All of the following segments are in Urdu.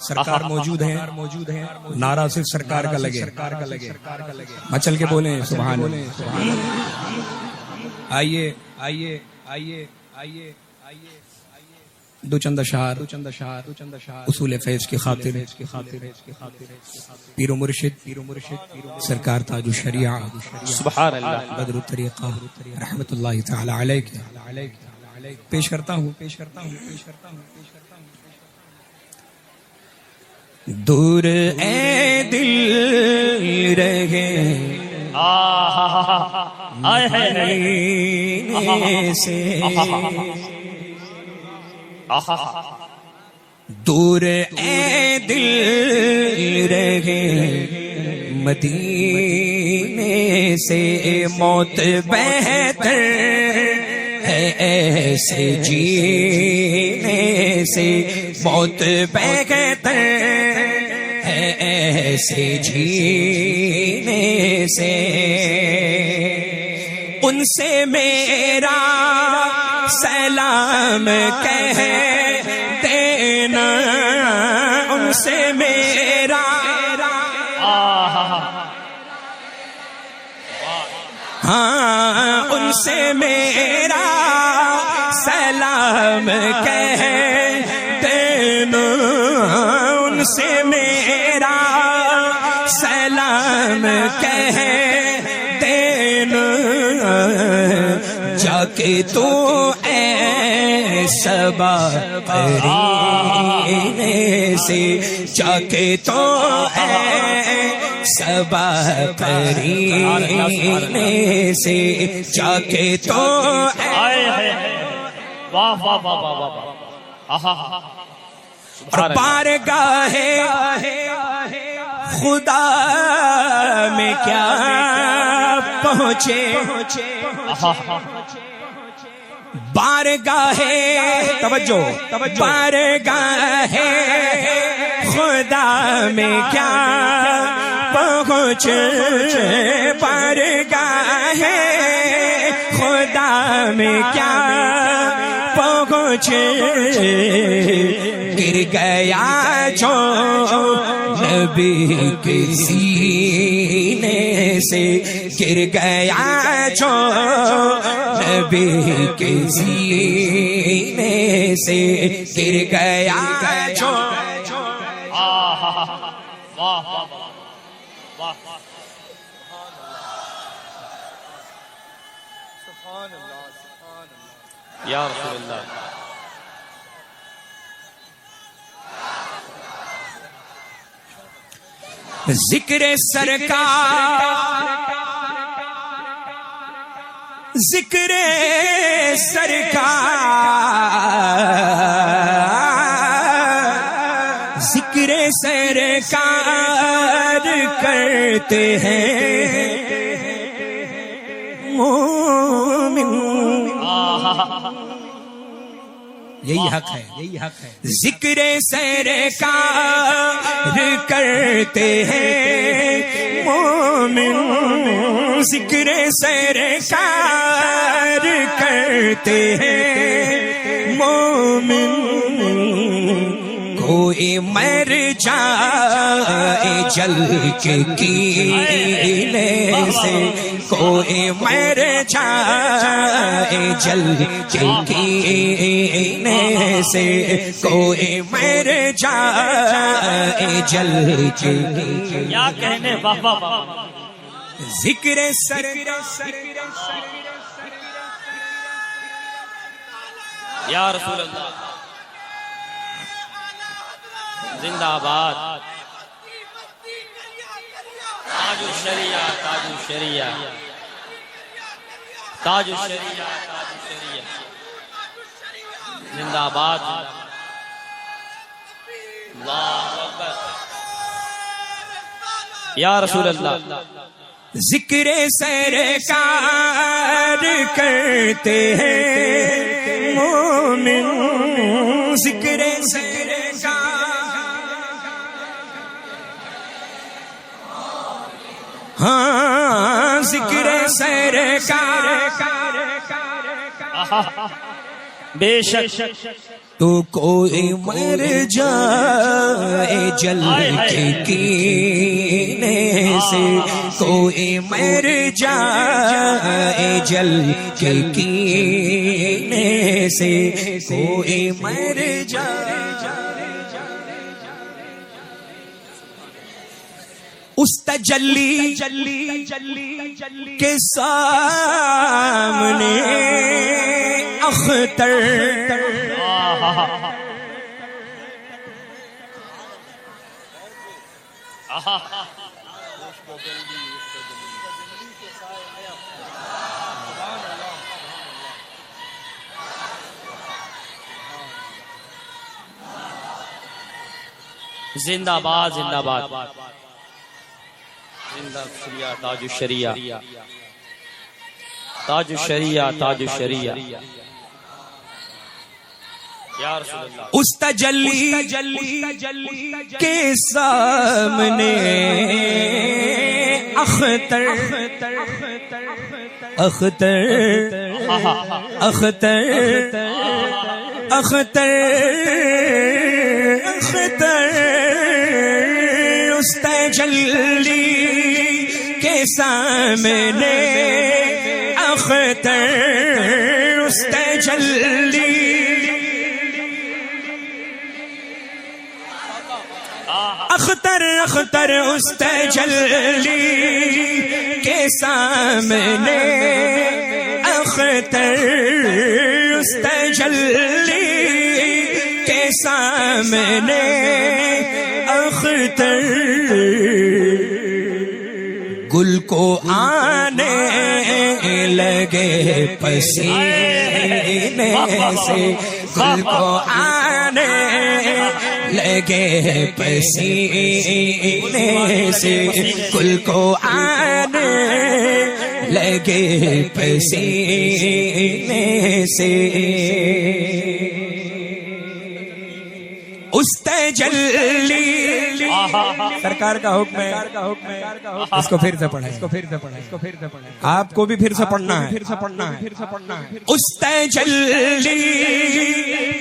سرکار موجود ہیں، نعرہ صرف سرکار کا لگے، مچل کے بولیں سبحان اللہ۔ آئیے آئیے آئیے آئیے آئیے دو چند اشعار اصول فیض کی خاطر پیر و مرشد سرکار تاج الشریعہ سبحان اللہ بدر الطریقہ رحمت اللہ تعالی علیہ پیش کرتا ہوں۔ دور اے دل رہے سے دور اے دل رہے مدینے سے موت بہتر ہے ایسے جینے سے موت بہتر ہے ایسے جینے سے ان سے میرا سلام کہہ دینا ان سے میرا ہاں ان سے میرا سلام کہہ دینا ان سے میرا سلام کہہ دینا جا کے تو اے صبا قرینے سے جا کے تو اے صبا قرینے سے جا کے تو اور بارگاہ خدا میں کیا پہنچے بارگاہ توجہ بارگاہ خدا میں کیا پہنچے بارگاہ خدا میں کیا پہنچے گر گیا جو نبی کے سینے سے گر گیا جو نبی کے سینے سے گر گیا جو یا رسول اللہ ذکر سرکار ذکر سرکار ذکر سرکار کرتے ہیں مومن یہی حق ہے ذکر سرکار کرتے ہیں مومن ذکر سرکار کرتے ہیں مومن کوئی مر جائے جل کے کینے سے کوئی مر جائے جل کے کینے سے کوئی مر جائے جل کے کیا کہنے بابا ذکر سر یا رسول اللہ زندہ آباد تاج الشریعہ تاج الشریعہ تاج الشریعہ تاج الشریعہ زندہ آباد اللہ اکبر یا رسول اللہ ذکر سرکار کرتے ہیں مومن ذکر سرکار ہاں ذکر سرکار بے شک تو کوئی مر جائے جل کے کینے سے کوئی مر جائے، جل کے کینے سے کوئی مر جائے، اس تجلی کے سامنے اختر زندہ باد زندہ باد زندہ شریعہ تاج الشریعہ تاج الشریعہ تاج الشریعہ یا رسول اللہ اس تجلی کے سامنے اختر اختر اختر اختر اختر اس تجلی کے سامنے اختر اس تجلی اختر اختر اس تجلی کے سامنے اختر اس تجلی کے سامنے اختر گل کو آنے لگے پسینے سے، گل کو آنے لگے پسینے سے، گل کو آنے لگے پسینے سے، اس تجلی سرکار کا حکم ہے، اس کو پھر سے پڑھیں، آپ کو بھی پھر سے پڑھنا ہے، اس تجلی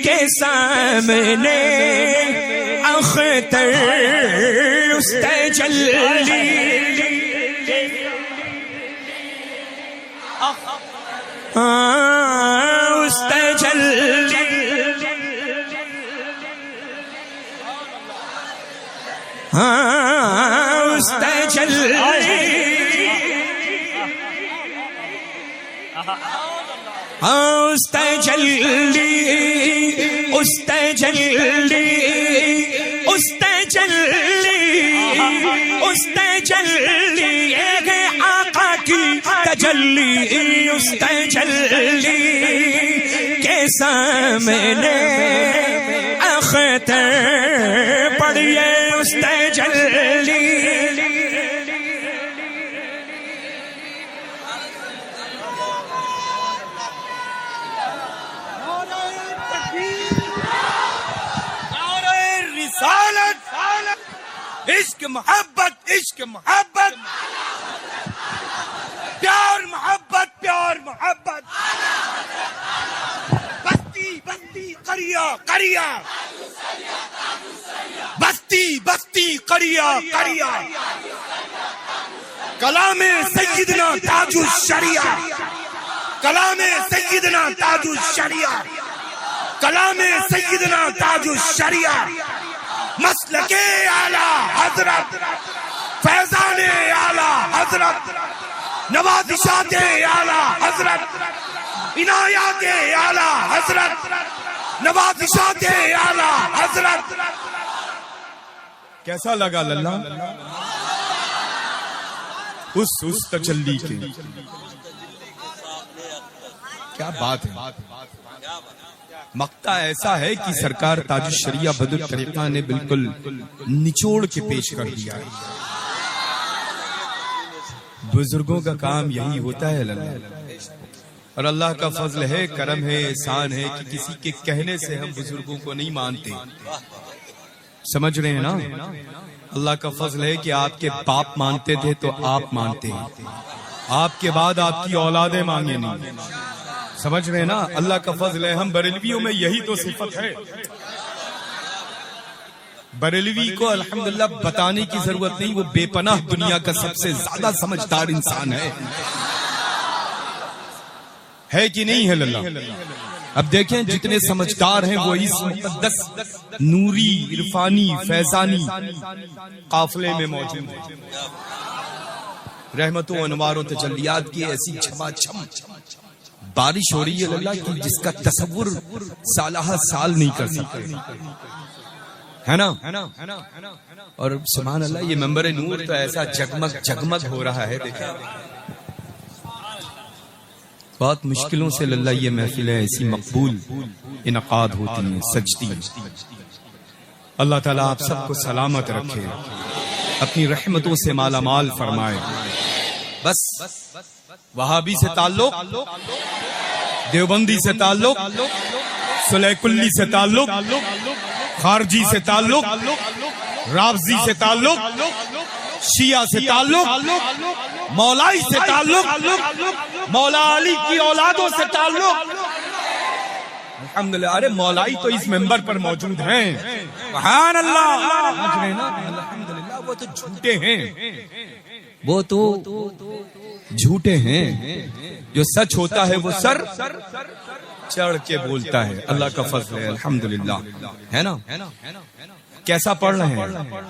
کے سامنے اختر اس تجلی اس تجلی اس تجلی اس تجلی اس تجلی اس تجلی اس تجلی ایک آقا کی تجلی اس تجلی کے سامنے اختر پڑھیے اس تجلی عشق محبت عشق محبت پیار محبت پیار محبت بستی بستی قریہ قریہ بستی بستی قریہ قریہ کلام سیدنا تاج الشریعہ کلام سیدنا تاج الشریعہ کلام سیدنا تاج الشریعہ مسلک اعلی حضرت فیضان اعلی حضرت نوازشات اعلی حضرت عنایات اعلی حضرت نوازشات اعلی حضرت کیسا لگا للہ اس تجلی کے کیا بات ہے مقطع ایسا ہے کہ سرکار تاج الشریعہ بدر طریقہ نے بالکل نچوڑ کے پیش کر دیا ہے۔ بزرگوں کا کام یہی ہوتا ہے اللہ، اور اللہ کا فضل ہے، کرم ہے، احسان ہے کہ کسی کے کہنے سے ہم بزرگوں کو نہیں مانتے۔ سمجھ رہے ہیں نا؟ اللہ کا فضل ہے کہ آپ کے باپ مانتے تھے تو آپ مانتے ہیں، آپ کے بعد آپ کی اولادیں مانگے نہیں۔ سمجھ رہے ہیں نا؟ اللہ کا فضل ہے۔ ہم بریلویوں میں یہی تو صفت ہے، بریلوی کو الحمدللہ بتانے کی ضرورت نہیں، وہ بے پناہ دنیا کا سب سے زیادہ سمجھدار انسان ہے کہ نہیں ہے للہ؟ اب دیکھیں جتنے سمجھدار ہیں وہ اس مقدس نوری عرفانی فیضانی قافلے میں موجود ہیں۔ رحمتوں انوار و تجلیات کی ایسی چھما چھم بارش ہو رہی ہے اللہ کی جس کا تصور سالہ سال نہیں کر سکتے، ہے نا؟ اور سبحان اللہ یہ منبر نور تو ایسا جگمگ جگمگ ہو رہا ہے، دیکھیں بہت مشکلوں سے اللہ یہ محفلیں ایسی مقبول انعقاد ہوتی ہیں، سجتی ہیں۔ اللہ تعالیٰ آپ سب کو سلامت رکھے، اپنی رحمتوں سے مالا مال فرمائے۔ بس وہابی سے تعلق، دیوبندی سے تعلق، صلح کلی سے تعلق، خارجی سے تعلق، رافضی سے تعلق، شیعہ سے تعلق، مولائی سے تعلق، مولا علی کی اولادوں سے تعلق، الحمدللہ۔ ارے مولائی تو اس ممبر پر موجود ہیں، سبحان اللہ، الحمدللہ۔ وہ تو جھوٹے ہیں، وہ تو جھوٹے ہیں، جو سچ ہوتا ہے وہ سر چڑھ کے بولتا ہے۔ اللہ کا فضل ہے الحمدللہ، ہے نا؟ کیسا پڑھ رہے ہیں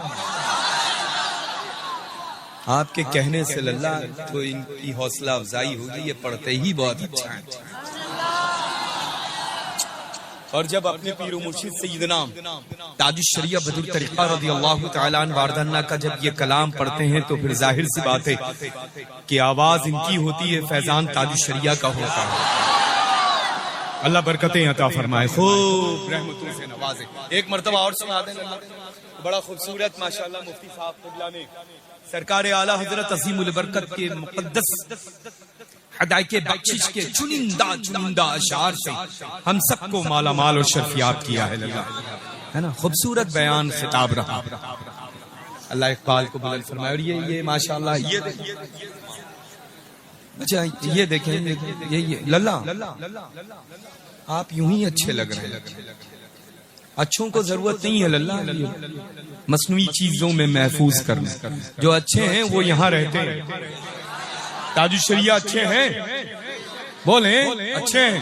آپ کے کہنے سے اللہ تو ان کی حوصلہ افزائی ہوگی، یہ پڑھتے ہی بہت اچھا ہے۔ اور جب اپنے پیر و مرشد سیدنا تاج الشریعہ بدر طریقہ رضی اللہ تعالیٰ عنہ واردانہ کا جب یہ کلام پڑھتے ہیں تو پھر ظاہر سی بات ہے کہ آواز ان کی ہوتی ہے، فیضان تاج الشریعہ کا ہوتا ہے۔ اللہ برکتیں عطا فرمائے، خوب رحمتوں سے نوازے۔ ایک مرتبہ اور سنا دیں، بڑا خوبصورت ماشاءاللہ مفتی صاحب قبلہ نے سرکار اعلیٰ حضرت عظیم البرکت کے مقدس ہدایت بخشش کے چنندہ اشعار سے ہم سب کو مالا مال اور شرفیاب کیا ہے اللہ، ہے نا؟ خوبصورت بیان خطاب رہا، اللہ اقبال کو بلند فرمائے۔ اور یہ ماشاءاللہ اچھا یہ دیکھیں یہ للہ آپ یوں ہی اچھے لگ رہے ہیں، اچھوں کو ضرورت نہیں ہے للہ مصنوعی چیزوں میں محفوظ کرنا، جو اچھے ہیں وہ یہاں رہتے ہیں۔ تاج الشریعہ اچھے ہیں، بولیں اچھے ہیں۔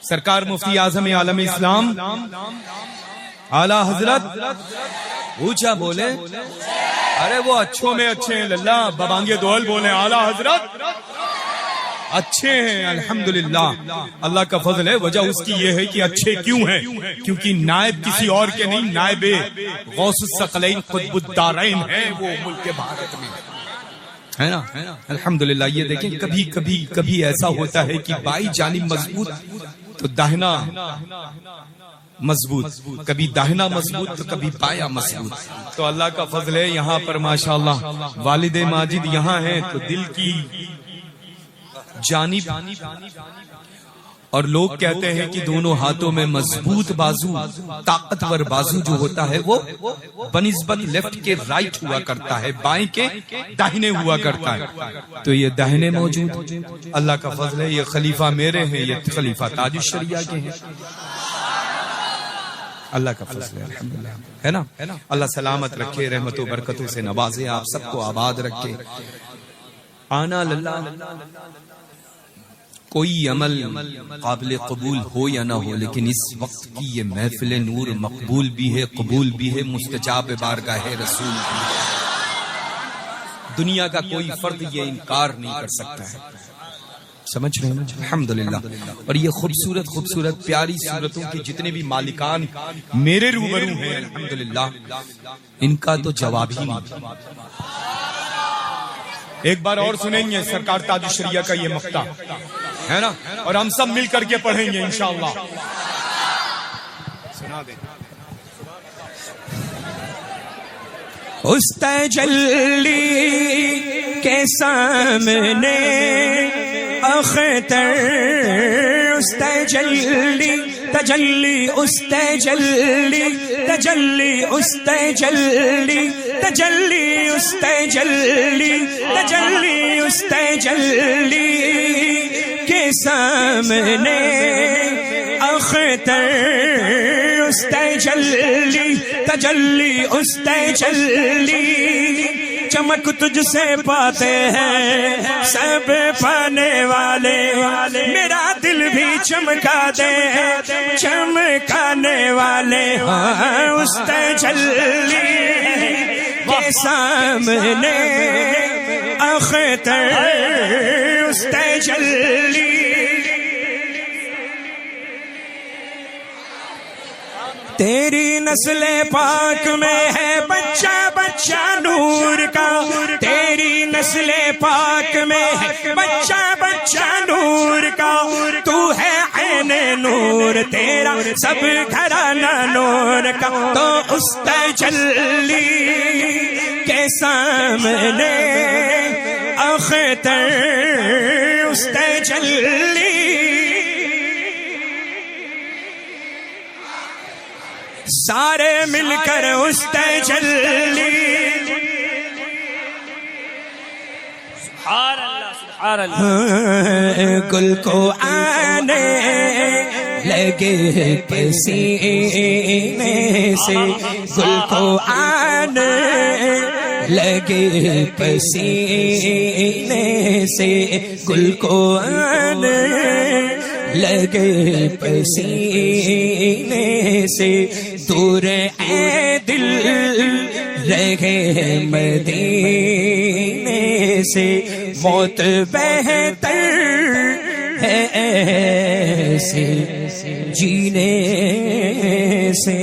سرکار مفتی اعظم عالم اسلام اعلی حضرت اونچا بولے، ارے وہ اچھوں میں اچھے ہیں للہ، ببانگے دول بولیں اعلی حضرت اچھے ہیں الحمدللہ۔ اللہ کا فضل ہے، وجہ اس کی یہ ہے کہ اچھے کیوں ہیں؟ کیونکہ نائب کسی اور کے نہیں، نائب غوث الثقلین قطب الدارین ہے وہ ملک بھارت میں، ہے نا؟ الحمدللہ۔ یہ دیکھیں کبھی ایسا ہوتا ہے کہ بائی جانب مضبوط تو داہنا مضبوط، کبھی داہنا مضبوط تو کبھی بایاں مضبوط۔ تو اللہ کا فضل ہے یہاں پر ماشاءاللہ والد ماجد یہاں ہیں تو دل کی جانب، اور لوگ کہتے ہیں کہ دونوں ہاتھوں میں مضبوط بازو، طاقتور بازو جو ہوتا ہے وہ بنسبت لیفٹ کے رائٹ ہوا کرتا ہے، بائیں کے داہنے ہوا کرتا ہے۔ تو یہ داہنے موجود، اللہ کا فضل ہے یہ خلیفہ میرے ہیں، یہ خلیفہ تاج الشریعہ کے ہیں، اللہ کا فضل ہے الحمدللہ، ہے نا؟ اللہ سلامت رکھے، رحمت و برکتوں سے نوازے، آپ سب کو آباد رکھے۔ آنا للہ کوئی عمل قابل قبول ہو یا نہ ہو، لیکن اس وقت کی یہ محفل نور مقبول بھی ہے، قبول بھی ہے، مستجاب بارگاہ رسول بھی ہے۔ دنیا کا کوئی فرد یہ انکار نہیں کر سکتا ہے، سمجھ رہے ہیں الحمدللہ۔ اور یہ خوبصورت پیاری صورتوں کے جتنے بھی مالکان میرے روبرو ہیں الحمدللہ، ان کا تو جواب ہی نہیں۔ ایک بار اور سنیں گے سرکار تاج الشریعہ کا یہ مقطع، ہے نا؟ اور ہم سب مل کر کے پڑھیں گے انشاءاللہ۔ سنا دیں۔ اس تجلی کے سامنے اختر، اس تجلی تجلی، اس تجلی تجلی، اس تجلی تجلی، اس تجلی تجلی، اس تجلی کے سامنے اختر، اس تجلی تجلی اس تجلی چمک تجھ سے پاتے ہیں سب پانے والے میرا دل بھی چمکا دے چمکانے والے ہاں اس تجلی کے سامنے اختر اس تجلی تیری نسل پاک میں ہے بچہ بچہ نور کا تیری نسل پاک میں ہے بچہ بچہ نور کا تو ہے عین نور تیرا سب گھرانہ نور کا تو اس تجلی کے سامنے اختر اس تجلی سارے مل کر اس تجلی سبحان اللہ سبحان اللہ گل کو آنے لگے پسینے سے گل کو آنے لگے پسینے سے گل کو آنے لگے پسینے سے دور اے دل رہے مدینے سے موت بہتر ہے ایسے جینے سے